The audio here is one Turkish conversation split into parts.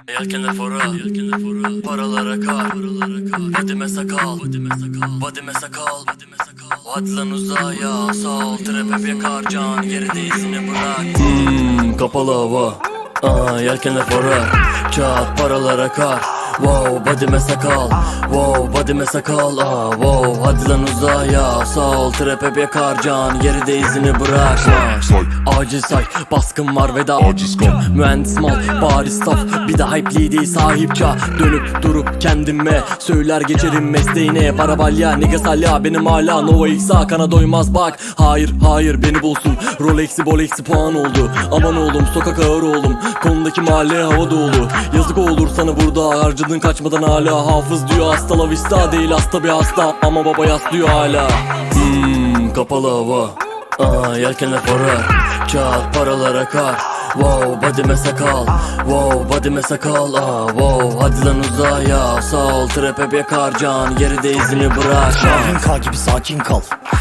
Yelkenler fora, paralar akar, badime sakal, badime sakal. Hadi lan uzaya, sağ ol trap yakar can, geride izini bırak. Kapalı hava, yelkenler fora, kağıt paralar akar. Wow, badime sakal, wow, badime sakal, wow. Hadi lan uzaya, sağ ol trap yakar can, geride izini bırakma. Acil say, baskın var ve daha aciz kal. Mühendis mal, bariz taf, bir de hype'li değil sahipça. Dönüp durup kendime söyler geçerim mesleğine. Para balya, nigga salya, benim hala Nova X'a kana doymaz bak. Hayır beni bulsun, Rolex'i Bolex'i puan oldu. Aman oğlum sokak ağır oğlum, konudaki mahalle hava dolu. Yazık olur sana burada, harcadın kaçmadan hala. Hafız diyor hasta la vista değil, hasta bir hasta ama baba yaslıyor hala. Kapalı hava, yelkenler fora, kağıt paralar akar. Wow, badime sakal, wow, badime sakal, wow. Hadi lan uzaya, sağ ol trap yakar can, geride izini bırak. Şahin K gibi sakin kal,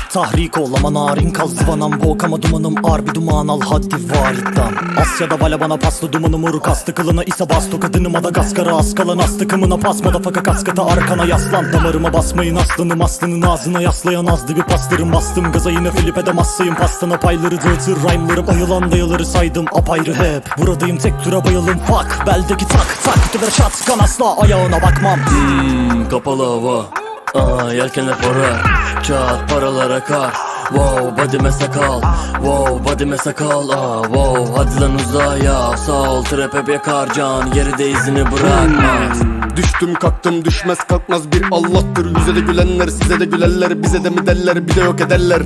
tahrik ol ama narin kal. Zıvanam bok ama dumanım ağır bir duman al hadi varitten. Asya'da bala bana paslı dumanım uruk astı kılına ise basto kadını Madagaskar'a az kalan az takımına pasmada faka kaskata arkana yaslan. Damarıma basmayın aslanım aslının ağzına yaslayan azdı bir pastırım bastım. Gaza yine Felipe'de massayım pastana payları dağıtır rhyme'larım. Ayılan dayaları saydım apayrı hep. Buradayım tek tura bayılım fuck. Beldeki tak kutular şatkan asla ayağına bakmam. Kapalı hava, yelkenler fora, kağıt paralar akar. Wow, badime sakal, wow, badime sakal, wow. Hadi lan uzaya, sağ ol trap yakar can, geride izini bırakma. Düştüm kalktım düşmez kalkmaz bir Allah'tır. Yüze de gülenler size de gülerler, bize de mi derler bir de yok ederler.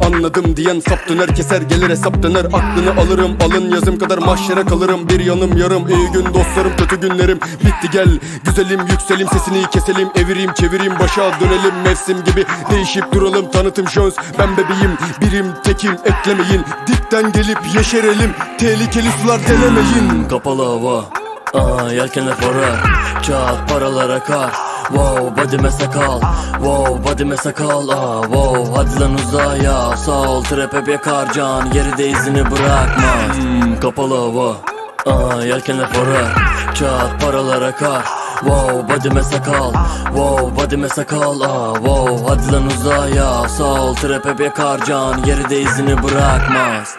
Anladım diyen sap döner keser gelir hesap döner. Aklını alırım alın yazım kadar mahşere kalırım. Bir yanım yarım iyi gün dostlarım kötü günlerim bitti gel. Güzelim yükselim sesini keselim, evireyim çevireyim başa dönelim. Mevsim gibi değişip duralım, tanıtım şöns ben bebeğim, birim tekim eklemeyin. Dipten gelip yeşerelim, tehlikeli sular denemeyin. Kapalı hava, yelkenler fora, kağıt paralar akar. Wow, badime sakal, wow, badime sakal, wow. Hadi lan uzaya, sağ ol trap yakar can, geride izini bırakma. Kapalı hava, yelkenler fora, kağıt paralar akar. Wow, badime sakal, wow, badime sakal, wow. Hadi lan uzaya, sağ ol trap yakar can, geride izini bırakmaz.